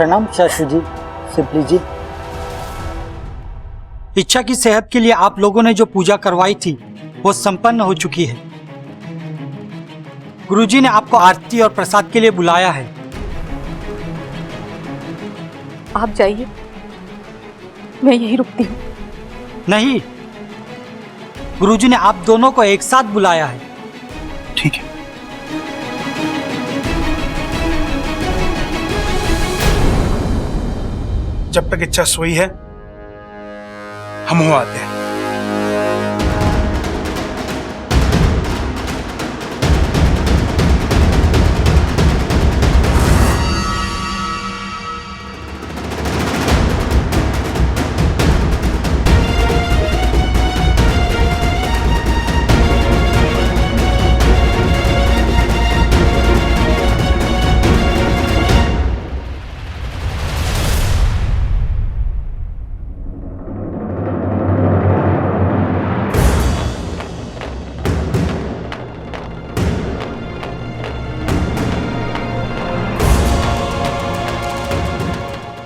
प्रणाम शाशु जी, सिप्ली जी। इच्छा की सेहत के लिए आप लोगों ने जो पूजा करवाई थी वो संपन्न हो चुकी है। गुरुजी ने आपको आरती और प्रसाद के लिए बुलाया है। आप जाइए, मैं यहीं रुकती हूँ। नहीं, गुरुजी ने आप दोनों को एक साथ बुलाया है। ठीक है। जब तक इच्छा सोई है हम हो आते हैं।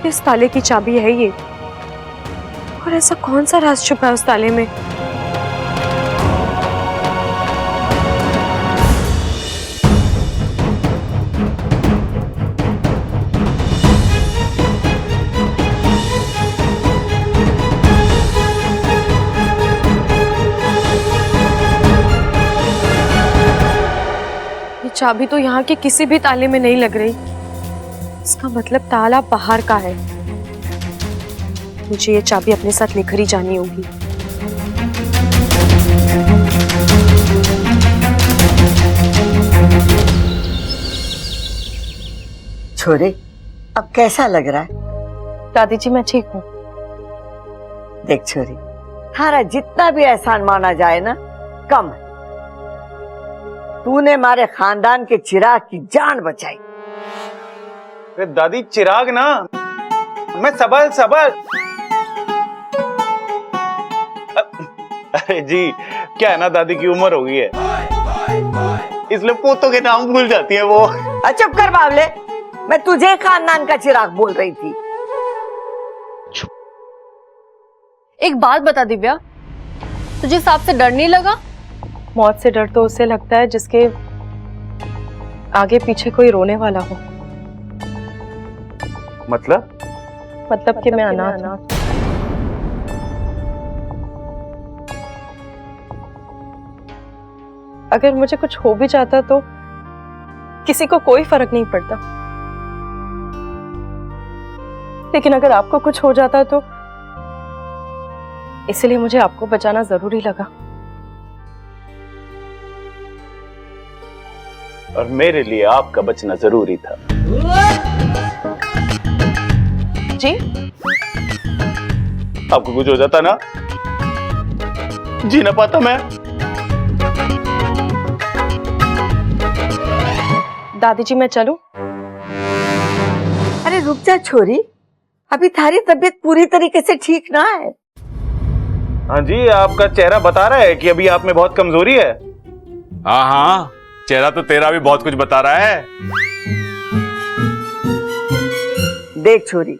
किस ताले की चाबी है ये, और ऐसा कौन सा राज छुपा है उस ताले में? ये चाबी तो यहाँ के किसी भी ताले में नहीं लग रही। इसका मतलब ताला बाहर का है। मुझे ये चाबी अपने साथ लेकर ही जानी होगी। छोरे, अब कैसा लग रहा है? दादी जी मैं ठीक हूँ। देख छोरी, थारा जितना भी एहसान माना जाए ना कम है। तूने हमारे खानदान के चिराग की जान बचाई। दादी चिराग ना, मैं सबल सबल। अरे जी, क्या है ना, दादी की उम्र हो गई है इसलिए पोतों के नाम भूल जाती है वो। चुप कर बावले, मैं तुझे खानदान का चिराग बोल रही थी। एक बात बता दिव्या, तुझे सांप से डर नहीं लगा? मौत से डर तो उसे लगता है जिसके आगे पीछे कोई रोने वाला हो। मतलब कि मैं अनाथ हूं। अगर मुझे कुछ हो भी जाता तो किसी को कोई फर्क नहीं पड़ता, लेकिन अगर आपको कुछ हो जाता तो इसलिए मुझे आपको बचाना जरूरी लगा। और मेरे लिए आपका बचना जरूरी था। जी? आपको कुछ हो जाता ना, जी ना पाता मैं। दादी जी मैं चलूं? अरे रुक जा छोरी, अभी थारी तबीयत पूरी तरीके से ठीक ना है। हाँ जी, आपका चेहरा बता रहा है कि अभी आप में बहुत कमजोरी है। हाँ हाँ, चेहरा तो तेरा भी बहुत कुछ बता रहा है। देख छोरी,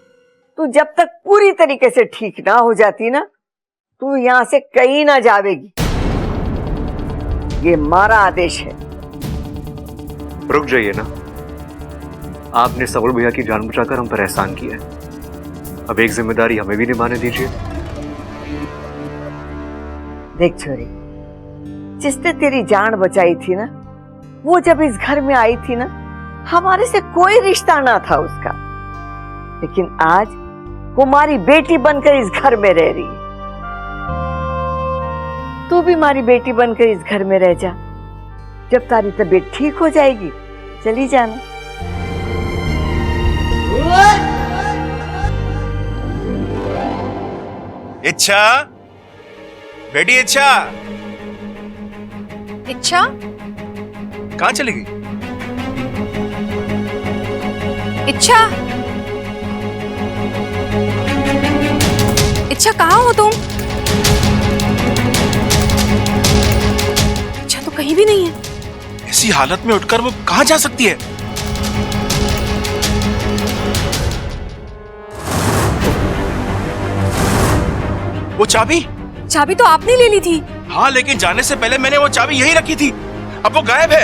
तू जब तक पूरी तरीके से ठीक ना हो जाती ना, तू यहां से कहीं ना जावेगी। ये हमारा आदेश है। रुक जाइए ना, आपने सबल भैया की जान बचाकर हम पर एहसान किया है, अब एक जिम्मेदारी हमें भी निभाने दीजिए। देख छोरी, जिसने तेरी जान बचाई थी ना, वो जब इस घर में आई थी ना, हमारे से कोई रिश्ता ना था उसका, लेकिन आज कुमारी बेटी बनकर इस घर में रह रही है। तू भी हमारी बेटी बनकर इस घर में रह जा। जब तारी तबीयत ठीक हो जाएगी चली जाना। इच्छा, बेटी इच्छा, इच्छा कहाँ चली गई? इच्छा, इच्छा कहाँ हो तुम? इच्छा तो कहीं भी नहीं है। ऐसी हालत में उठकर वो कहाँ जा सकती है? वो चाबी? चाबी तो आपने ले ली थी। हाँ, लेकिन जाने से पहले मैंने वो चाबी यही रखी थी। अब वो गायब है।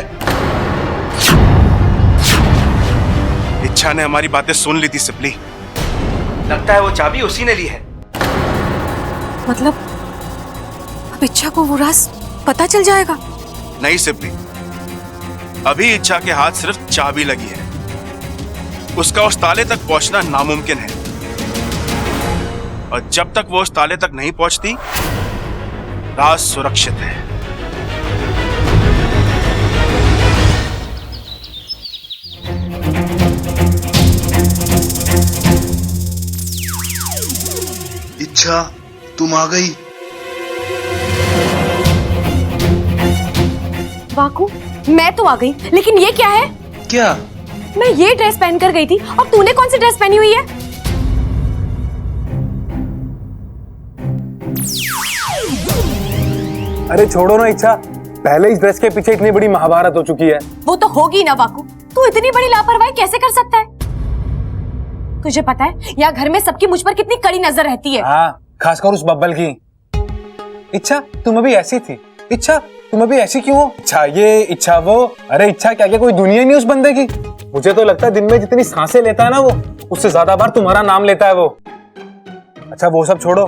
इच्छा ने हमारी बातें सुन ली थी सिपली। लगता है वो चाबी उसी ने ली है। मतलब अब इच्छा को वो राज पता चल जाएगा? नहीं सिपली, अभी इच्छा के हाथ सिर्फ चाबी लगी है। उसका उस ताले तक पहुंचना नामुमकिन है, और जब तक वो उस ताले तक नहीं पहुंचती, राज सुरक्षित है। इच्छा, तुम आ गई। वाकू, मैं तो आ गई, लेकिन ये क्या है? क्या? मैं ये ड्रेस पहन कर गई थी और तूने कौन सी ड्रेस पहनी हुई है? अरे छोड़ो ना इच्छा, पहले इस ड्रेस के पीछे इतनी बड़ी महाभारत हो चुकी है। वो तो होगी ना वाकू, तू इतनी बड़ी लापरवाही कैसे कर सकता है? तुझे पता है यहाँ घर में सबकी मुझ पर कितनी कड़ी नजर रहती है। हाँ, खासकर उस बब्बल की। इच्छा तुम अभी ऐसी थी, इच्छा तुम अभी ऐसी क्यों हो? इच्छा ये, इच्छा वो। अरे इच्छा क्या क्या कोई दुनिया नहीं उस बंदे की? मुझे तो लगता है दिन में जितनी सांसें लेता है ना वो, उससे ज्यादा बार तुम्हारा नाम लेता है वो। अच्छा वो सब छोड़ो,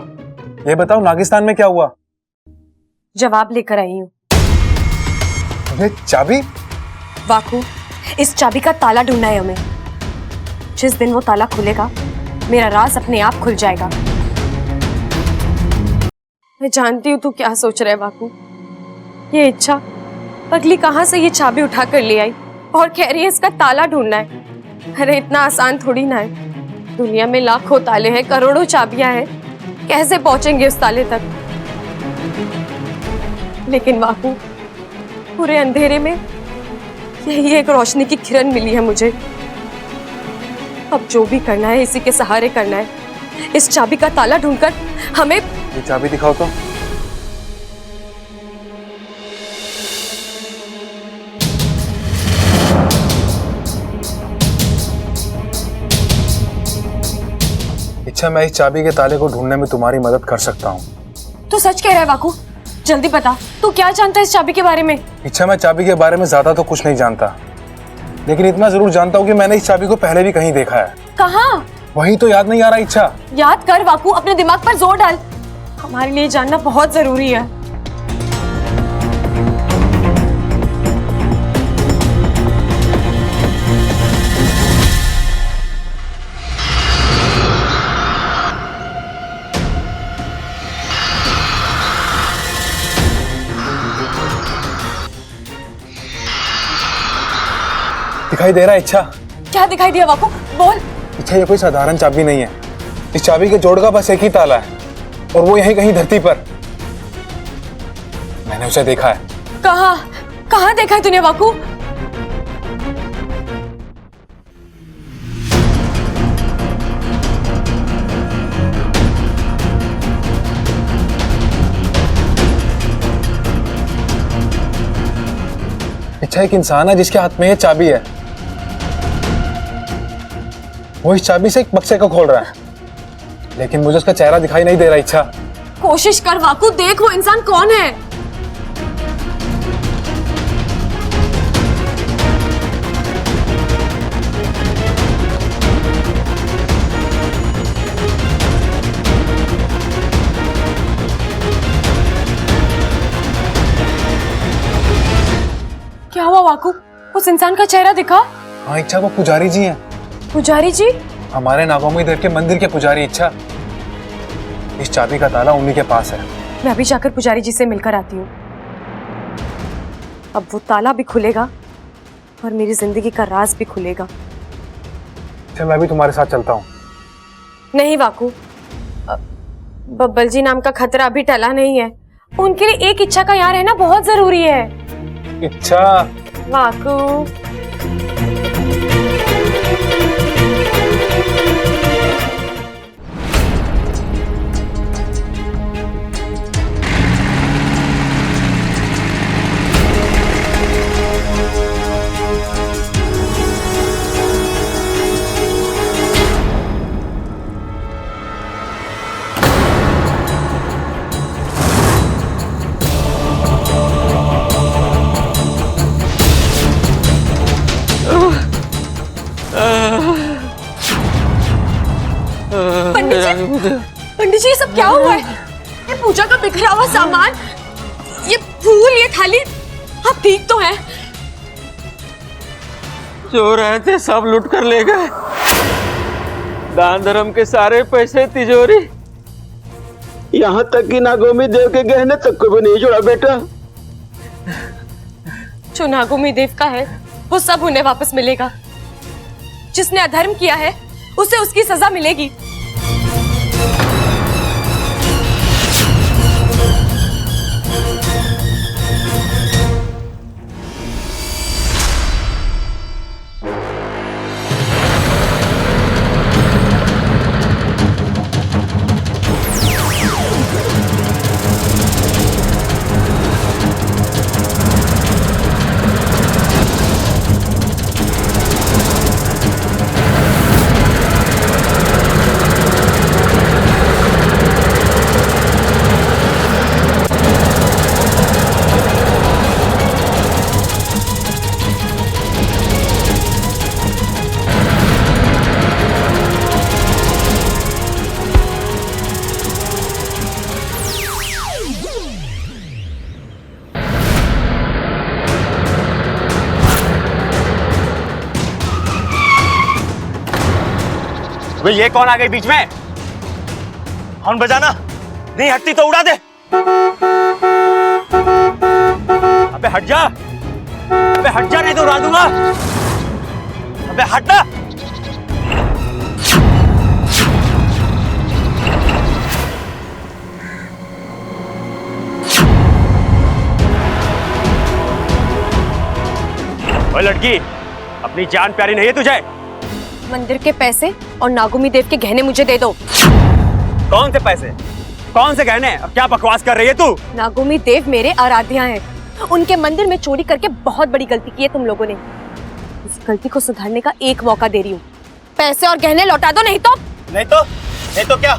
ये बताओ नागिस्तान में क्या हुआ? जवाब लेकर आई हूँ। ये चाबी? वाकू, इस चाबी का ताला ढूंढना है हमें। जिस दिन वो ताला खुलेगा, मेरा राज अपने आप खुल जाएगा। मैं जानती हूँ तू क्या सोच रहा है वाकू। ये इच्छा पगली कहाँ से ये चाबी उठा कर ले आई और कह रही है इसका ताला ढूंढना है। अरे इतना आसान थोड़ी ना है। दुनिया में लाखों ताले हैं, करोड़ों चाबियां हैं, कैसे पहुंचेंगे उस ताले तक? लेकिन वाकू, पूरे अंधेरे में यही एक रोशनी की किरण मिली है मुझे। अब जो भी करना है इसी के सहारे करना है। इस चाबी का ताला ढूंढकर हमें। ये चाबी दिखाओ तो। इच्छा, मैं इस चाबी के ताले को ढूंढने में तुम्हारी मदद कर सकता हूँ। तू सच कह रहा है वाकू? जल्दी बता, तू क्या जानता है इस चाबी के बारे में? इच्छा, मैं चाबी के बारे में ज्यादा तो कुछ नहीं जानता, लेकिन इतना जरूर जानता हूँ कि मैंने इस चाबी को पहले भी कहीं देखा है। कहाँ? वही तो याद नहीं आ रहा। इच्छा याद कर वाकू, अपने दिमाग पर जोर डाल। हमारे लिए जानना बहुत जरूरी है। दिखाई दे रहा है इच्छा? क्या दिखाई दिया वाकू? बोल। इच्छा, ये कोई साधारण चाबी नहीं है। इस चाबी के जोड़ का बस एक ही ताला है, और वो यहीं कहीं धरती पर। मैंने उसे देखा है। कहाँ? कहाँ देखा है तूने वाकू? इच्छा, एक इंसान है जिसके हाथ में ये चाबी है। वो इस चाबी से एक बक्से को खोल रहा है, लेकिन मुझे उसका चेहरा दिखाई नहीं दे रहा। इच्छा कोशिश कर वाकू, देख वो इंसान कौन है। क्या हुआ वाकू? उस इंसान का चेहरा दिखा? हाँ इच्छा, वो पुजारी जी हैं। पुजारी जी? हमारे नागोमी देव के मंदिर के पुजारी। इच्छा, इस चाबी का ताला उन्हीं के पास है। मैं अभी जाकर पुजारी जी से मिलकर आती हूँ। अब वो ताला भी खुलेगा और मेरी जिंदगी का राज भी खुलेगा। चल मैं भी तुम्हारे साथ चलता हूँ। नहीं वाकू, बब्बल जी नाम का खतरा अभी टला नहीं है। उनके लिए एक इच्छा का यहाँ रहना बहुत जरूरी है। इच्छा। वाकू। जाने मुझे। पंडित जी ये सब क्या हुआ है? ये पूजा का बिखरा हुआ सामान, ये फूल, ये थाली, आप ठीक तो हैं? जो रहे थे सब लूट कर ले गए। दान धर्म के सारे पैसे तिजोरी, यहाँ तक कि नागोमी देव के गहने तक को भी नहीं जोड़ा बेटा। जो नागोमी देव का है वो सब उन्हें वापस मिलेगा। जिसने अधर्म किया है उसे उसकी सजा मिलेगी। वे ये कौन आ गई बीच में? हॉर्न बजाना नहीं हटती तो उड़ा दे। अबे हट जा, अबे हट जा नहीं तो उड़ा दूंगा। अबे हट ना। ओए लड़की, अपनी जान प्यारी नहीं है तुझे? मंदिर के पैसे और नागोमी देव के गहने मुझे दे दो। कौन से पैसे, कौन से गहने? अब क्या बकवास कर रही है तू? नागोमी देव मेरे आराध्या हैं। उनके मंदिर में चोरी करके बहुत बड़ी गलती की है तुम लोगों ने। इस गलती को सुधारने का एक मौका दे रही हूँ। पैसे और गहने लौटा दो, नहीं तो क्या?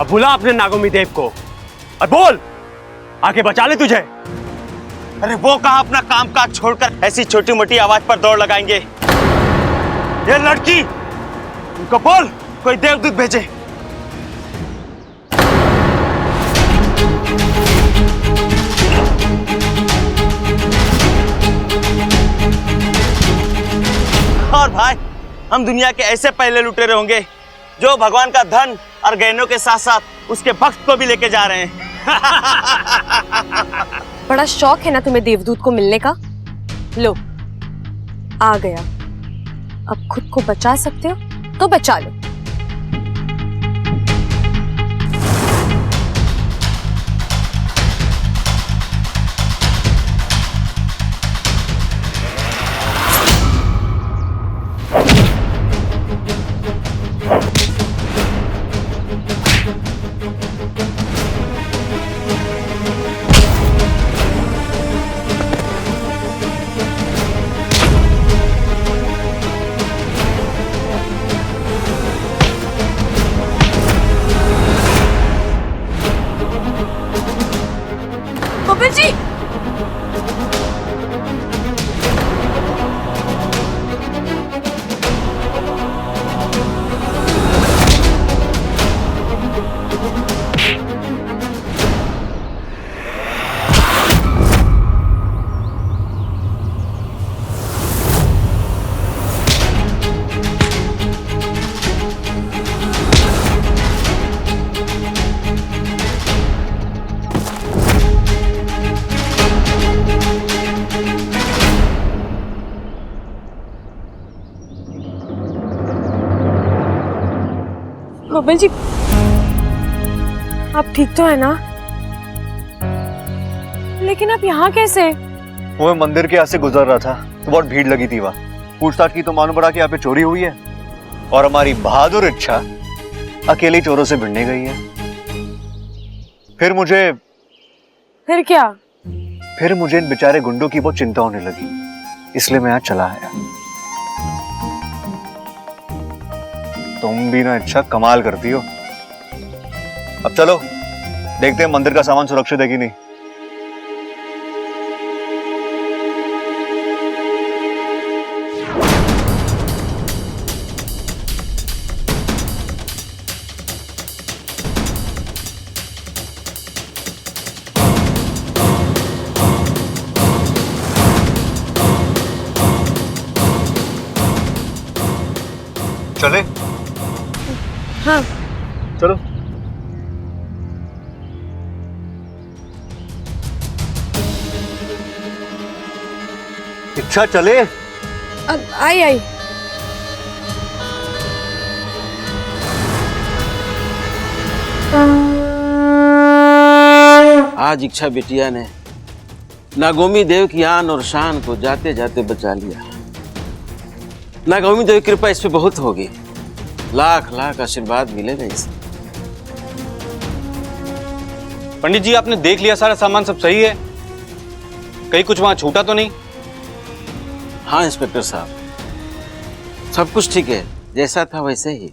अब बुला अपने नागोमी देव को और बोल आके बचा ले तुझे। अरे वो कहाँ अपना काम काज छोड़कर ऐसी छोटी मोटी आवाज पर दौड़ लगाएंगे। ये लड़की, उनको बोल कोई देवदूत भेजे। और भाई, हम दुनिया के ऐसे पहले लुटेरे होंगे जो भगवान का धन और गहनों के साथ साथ उसके भक्त को भी लेके जा रहे हैं। बड़ा शौक है ना तुम्हें देवदूत को मिलने का? लो, आ गया। अब खुद को बचा सकते हो तो बचा लो। बबल जी, आप ठीक तो है ना? लेकिन आप यहाँ कैसे? वो मैं मंदिर के यहाँ से गुजर रहा था तो बहुत भीड़ लगी थी वहाँ। पूछताछ की तो मालूम पड़ा कि यहाँ पे चोरी हुई है और हमारी बहादुर इच्छा अकेली चोरों से भिड़ने गई है। फिर क्या? फिर मुझे इन बेचारे गुंडों की बहुत चिंता होने लगी, इसलिए मैं यहाँ चला आया। तुम भी ना अच्छा कमाल करती हो। अब चलो देखते हैं मंदिर का सामान सुरक्षित है कि नहीं। चले? हाँ चलो। इच्छा चले? अब आई। आज इच्छा बिटिया ने नागोमी देव की आन और शान को जाते जाते बचा लिया। नागोमी देव की कृपा इस पे बहुत होगी। लाख लाख आशीर्वाद मिलेगा इसे। पंडित जी, आपने देख लिया सारा सामान सब सही है? कहीं कुछ वहां छूटा तो नहीं? हाँ इंस्पेक्टर साहब, सब कुछ ठीक है, जैसा था वैसे ही।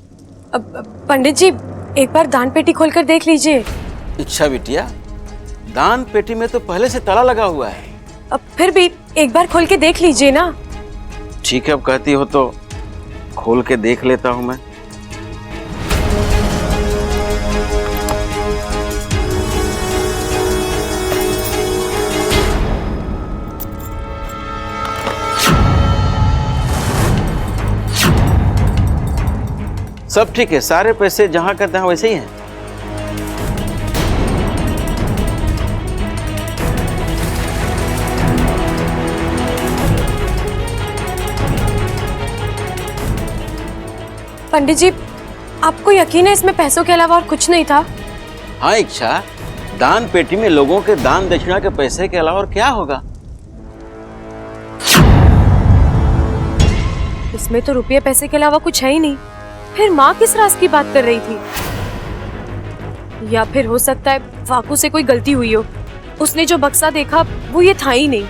अब पंडित जी, एक बार दान पेटी खोलकर देख लीजिए। इच्छा बिटिया, दान पेटी में तो पहले से ताला लगा हुआ है। अब फिर भी एक बार खोल के देख लीजिए ना। ठीक है, अब कहती हो तो खोल के देख लेता हूं मैं। सब ठीक है, सारे पैसे जहां का तहां वैसे ही हैं। पंडित जी, आपको यकीन है इसमें पैसों के अलावा और कुछ नहीं था? हाँ इच्छा, दान पेटी में लोगों के दान दक्षिणा के पैसे के अलावा और क्या होगा? इसमें तो रुपये पैसे के अलावा कुछ है ही नहीं। फिर माँ किस राज की बात कर रही थी? या फिर हो सकता है फाकू से कोई गलती हुई हो, उसने जो बक्सा देखा वो ये था ही नहीं।